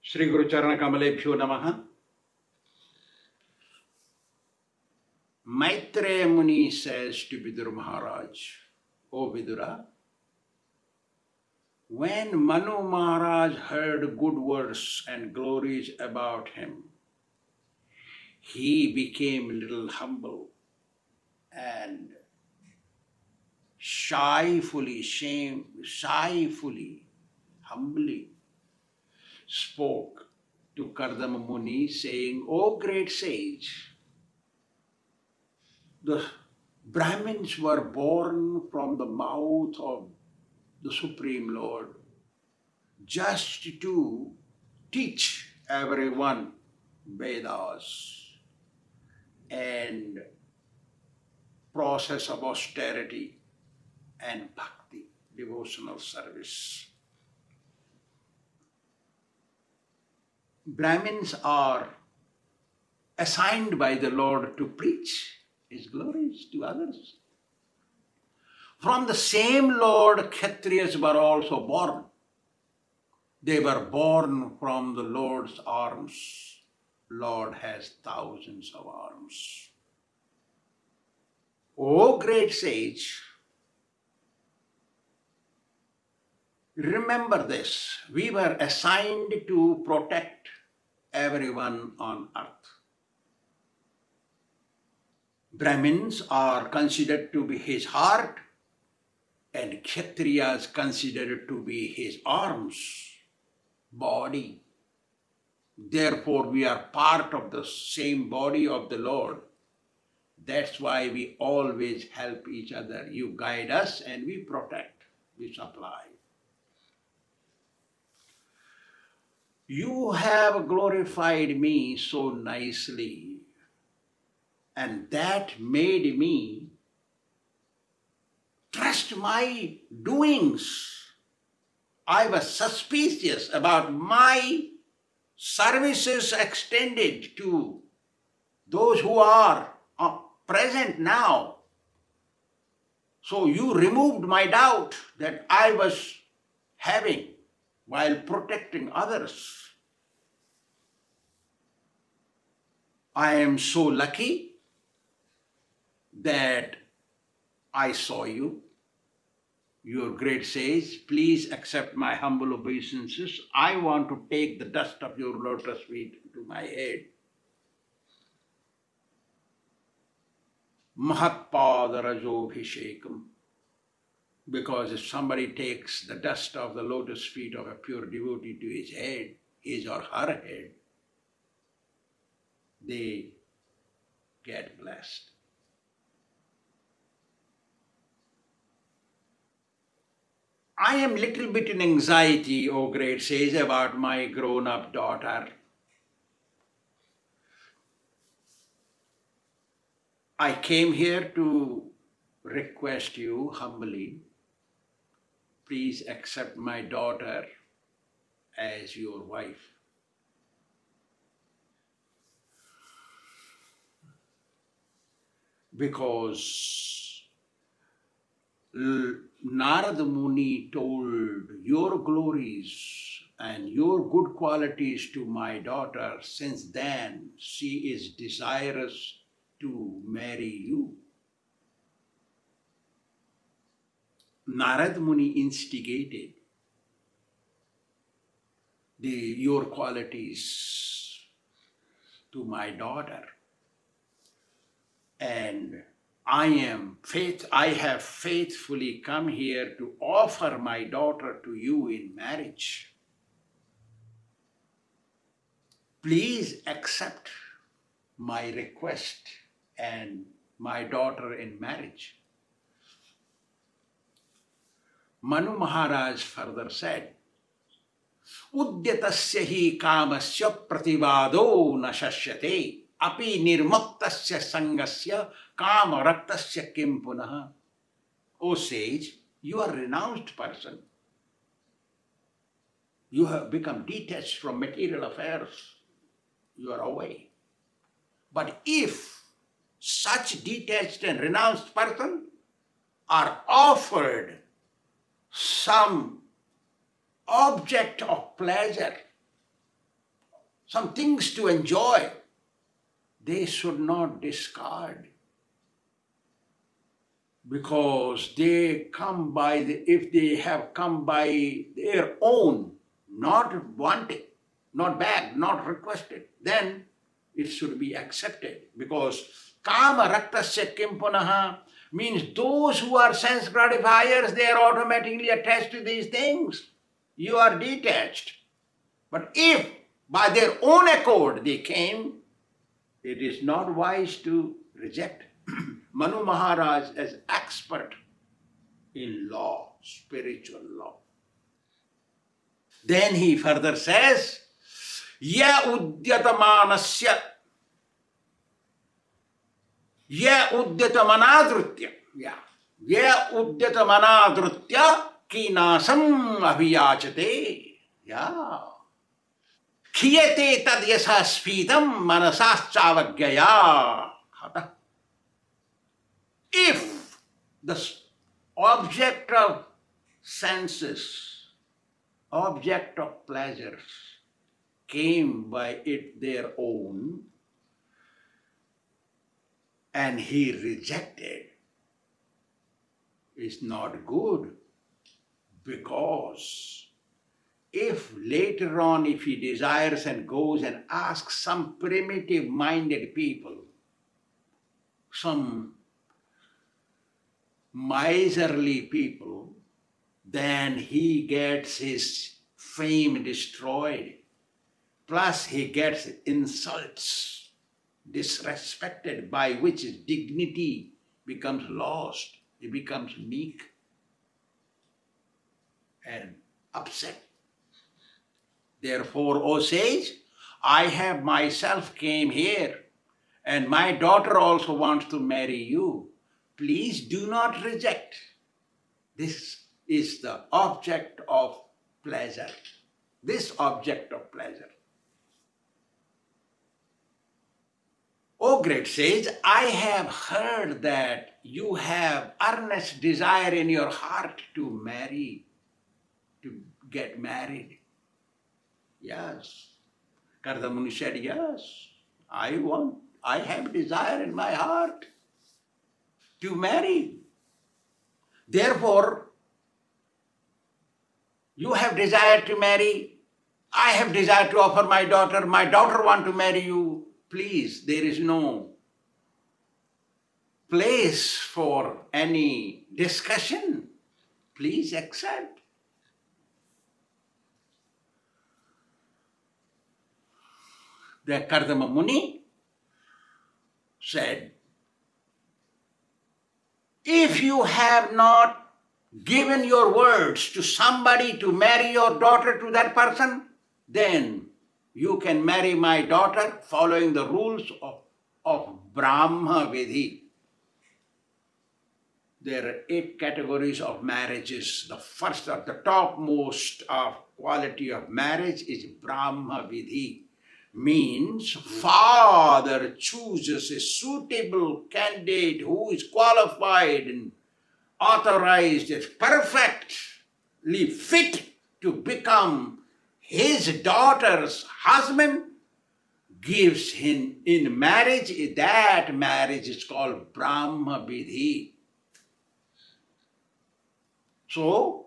Shri Guru Charana Kamalebhyo Namaha. Maitreya Muni says to Vidura Maharaj, O Vidura, when Manu Maharaj heard good words and glories about him, he became a little humble and humbly spoke to Kardama Muni saying, O great sage, the Brahmins were born from the mouth of the Supreme Lord just to teach everyone Vedas and process of austerity and bhakti, devotional service. Brahmins are assigned by the Lord to preach His glories to others. From the same Lord, Kshatriyas were also born. They were born from the Lord's arms. Lord has thousands of arms. O great sage, remember this. We were assigned to protect everyone on earth. Brahmins are considered to be his heart and Kshatriyas considered to be his arms, body. Therefore, we are part of the same body of the Lord. That's why we always help each other. You guide us and we protect, we supply. You have glorified me so nicely, and that made me trust my doings. I was suspicious about my services extended to those who are present now. So you removed my doubt that I was having while protecting others. I am so lucky that I saw you. Your great sage, please accept my humble obeisances. I want to take the dust of your lotus feet to my head. Mahatpada Rajobhishekam. Because if somebody takes the dust of the lotus feet of a pure devotee to his head, his or her head, they get blessed. I am little bit in anxiety, O great sage, about my grown-up daughter. I came here to request you humbly, please accept my daughter as your wife. Because Narada Muni told your glories and your good qualities to my daughter. Since then, she is desirous to marry you. Narada Muni instigated your qualities to my daughter. And I have faithfully come here to offer my daughter to you in marriage. Please accept my request and my daughter in marriage. Manu Maharaj further said, Udyatasya hi kamasya prativado na shashyate api nirmuktasya sangasya kama raktasya kim punaha. O sage, you are a renounced person. You have become detached from material affairs. You are away. But if such detached and renounced person are offered some object of pleasure, some things to enjoy, they should not discard. Because they come by, if they have come by their own, not wanted, not begged, not requested, then it should be accepted. Because kama raktasya kim punaha means those who are sense gratifiers, they are automatically attached to these things. You are detached. But if by their own accord they came, it is not wise to reject. Manu Maharaj is expert in law, spiritual law. Then he further says, Ya udyatamanasya, Ya udyatamanadrutya, Ya udyatamanadrutya kinasam abhiyachate. Khiyate tad yasa spītam manasāschāvagyaya. If the object of senses, object of pleasures, came by it their own, and he rejected, is not good. Because if later on, if he desires and goes and asks some primitive-minded people, some miserly people, then he gets his fame destroyed. Plus he gets insults, disrespected, by which his dignity becomes lost. He becomes meek and upset. Therefore, O sage, I have myself came here, and my daughter also wants to marry you. Please do not reject. This is the object of pleasure. This object of pleasure. O great sage, I have heard that you have earnest desire in your heart to marry, to get married. Yes. Karda Muni said, yes, I have desire in my heart to marry. Therefore, you have desire to marry, I have desire to offer my daughter want to marry you. Please, there is no place for any discussion. Please accept. The Kardama Muni said, if you have not given your words to somebody to marry your daughter to that person, then you can marry my daughter following the rules of Brahma Vidhi. There are 8 categories of marriages. The first or the topmost of quality of marriage is Brahma Vidhi. Means father chooses a suitable candidate who is qualified and authorized, is perfectly fit to become his daughter's husband, gives him in marriage. That marriage is called Brahma Vidhi. So,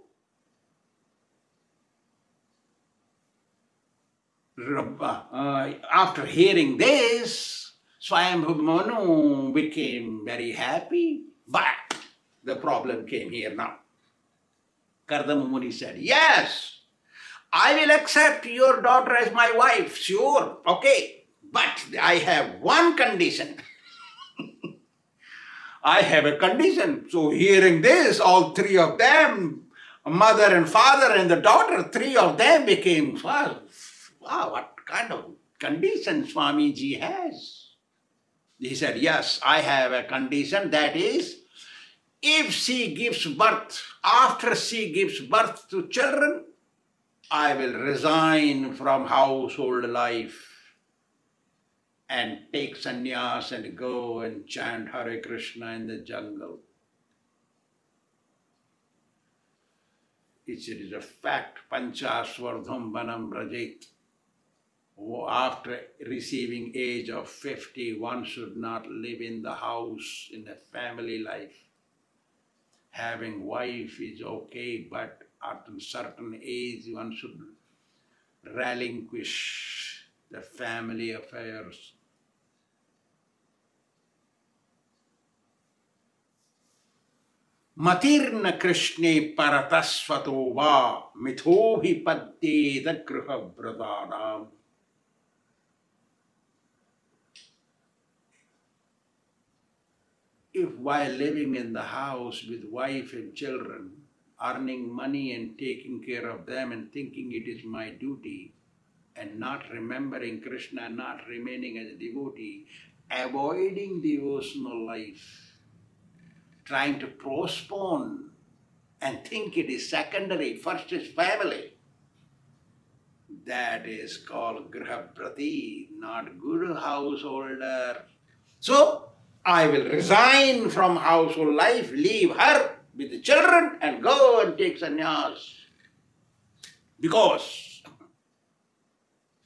after hearing this, Swāmī Manu became very happy, but the problem came here now. Kardama Muni said, yes, I will accept your daughter as my wife, sure, okay, but I have one condition. I have a condition. So hearing this, all 3 of them, mother and father and the daughter, 3 of them became, wow, what kind of condition Swāmīji has? He said, yes, I have a condition, that is, if she gives birth, after she gives birth to children, I will resign from household life and take sannyas and go and chant Hare Krishna in the jungle. It is a fact, pancha svardham vanam rajit. After receiving age of 50, one should not live in the house in a family life. Having wife is okay, but at a certain age one should relinquish the family affairs. Matirna Kṛṣṇe paratasvato va mithohi paddeda griha Balarām. If while living in the house with wife and children, earning money and taking care of them and thinking it is my duty, and not remembering Kṛṣṇa, not remaining as a devotee, avoiding devotional life, trying to postpone and think it is secondary, first is family, that is called grihabrati, not good householder. So, I will resign from household life, leave her with the children and go and take sannyas. Because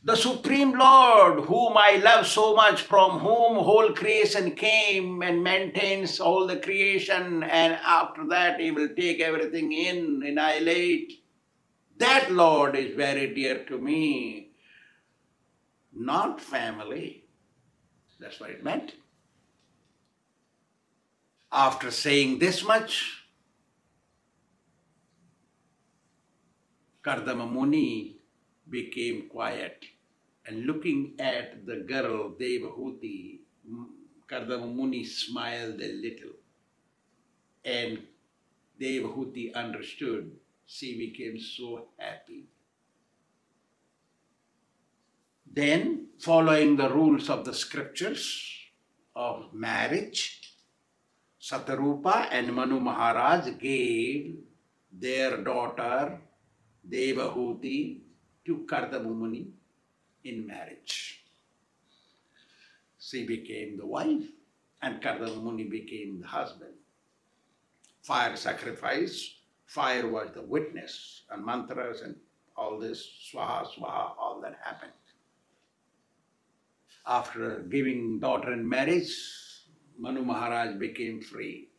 the Supreme Lord, whom I love so much, from whom whole creation came and maintains all the creation, and after that He will take everything in, annihilate. That Lord is very dear to me, not family. That's what it meant. After saying this much, Kardama Muni became quiet, and looking at the girl Devotee, Kardama Muni smiled a little, and Devotee understood. She became so happy. Then, following the rules of the scriptures of marriage, Satarupa and Manu Maharaj gave their daughter Devotee to Kardama Muni in marriage. She became the wife and Kardama Muni became the husband. Fire sacrifice, fire was the witness, and mantras and all this, swaha, swaha, all that happened. After giving daughter in marriage, Manu Maharaj became free.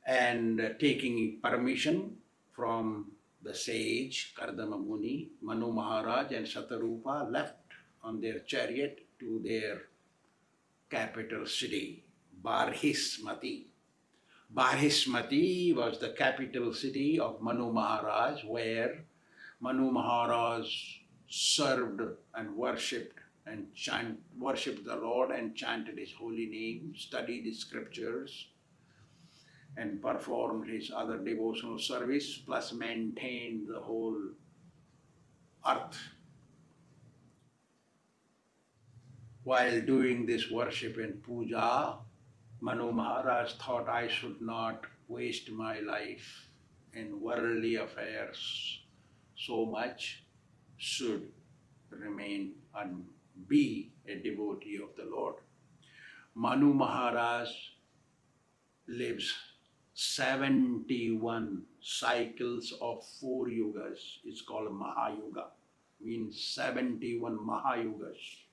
And taking permission from the sage Kardama Muni, Manu Maharaj and Satarupa left on their chariot to their capital city, Barhismati. Barhismati was the capital city of Manu Maharaj, where Manu Maharaj served and worshipped the Lord and chanted His holy name, studied His scriptures, and performed his other devotional service, plus maintained the whole earth. While doing this worship and puja, Manu Maharaj thought, I should not waste my life in worldly affairs so much, should remain and be a devotee of the Lord. Manu Maharaj lives 71 cycles of 4 yugas. It's called Mahayuga, means 71 Mahayugas.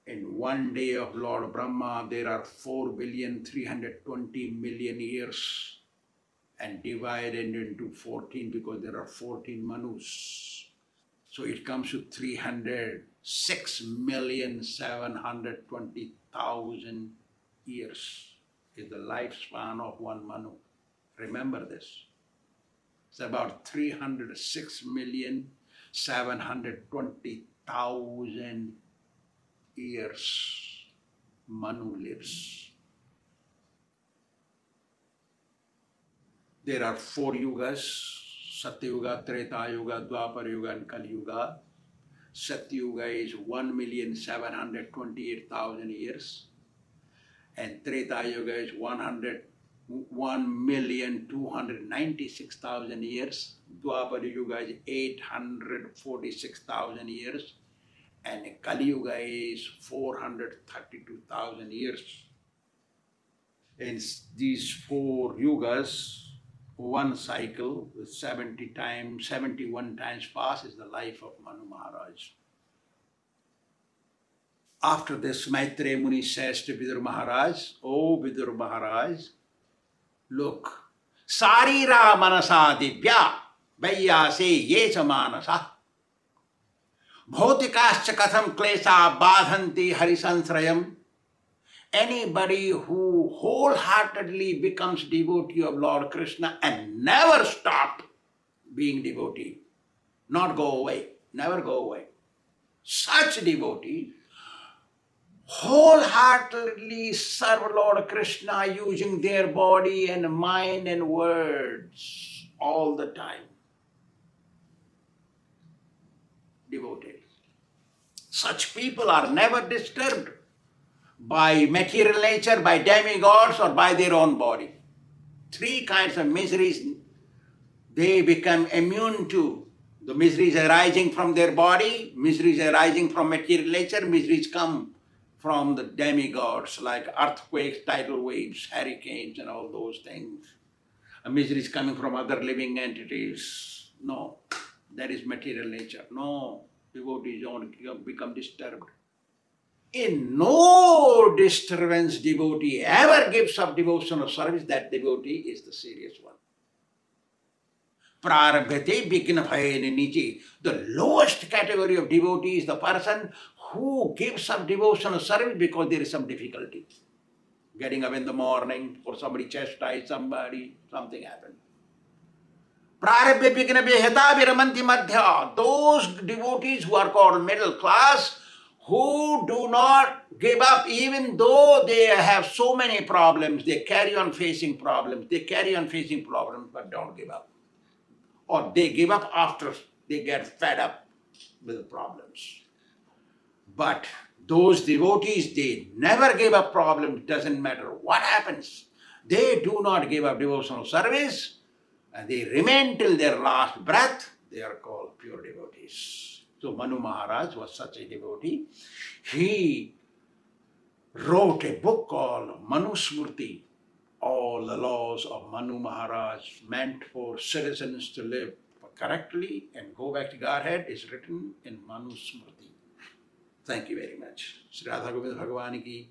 In one day of Lord Brahma, there are 4,320,000,000 years, and divided into 14 because there are 14 Manus. So it comes to 306,720,000 years is the lifespan of one Manu. Remember this. It's about 306,720,000 years Manu lives. There are 4 yugas: Satyuga, Treta Yuga, Dwapar Yuga, and Kali Yuga. Satyuga is 1,728,000 years, and Treta Yuga is 1,296,000 years. Dwapar Yuga is 846,000 years, and Kali Yuga is 432,000 years. In these 4 yugas, one cycle with 71 times pass is the life of Manu Maharaj. After this, Maitreya Muni says to Vidur Maharaj, "O Vidur Maharaj, look, Sarira Manasa Divya Vayyase Yecha Manasa Bhautikascha Katham Klesa Badhanti Harisansrayam." Anybody who wholeheartedly becomes devotee of Lord Krishna and never stop being devotee, not go away, never go away, such devotees wholeheartedly serve Lord Krishna using their body and mind and words all the time. Devotees. Such people are never disturbed by material nature, by demigods, or by their own body. Three kinds of miseries they become immune to. The miseries arising from their body, miseries arising from material nature, miseries come from the demigods like earthquakes, tidal waves, hurricanes and all those things. Miseries coming from other living entities. No, that is material nature. No, devotees don't become disturbed. In no disturbance devotee ever gives up devotional service, that devotee is the serious one. Prarabhyate Vighna Bhayena Niche. The lowest category of devotee is the person who gives up devotional service because there is some difficulty. Getting up in the morning, or somebody chastised somebody, something happened. Prarabhya Vighna Bhayata Viramanti Madhya. Those devotees who are called middle class, who do not give up even though they have so many problems, they carry on facing problems, but don't give up. Or they give up after they get fed up with the problems. But those devotees, they never give up problems, doesn't matter what happens. They do not give up devotional service and they remain till their last breath. They are called pure devotees. So Manu Maharaj was such a devotee. He wrote a book called Manusmriti. All the laws of Manu Maharaj meant for citizens to live correctly and go back to Godhead is written in Manusmriti. Thank you very much. Sri Radha Govinda Bhagwan ki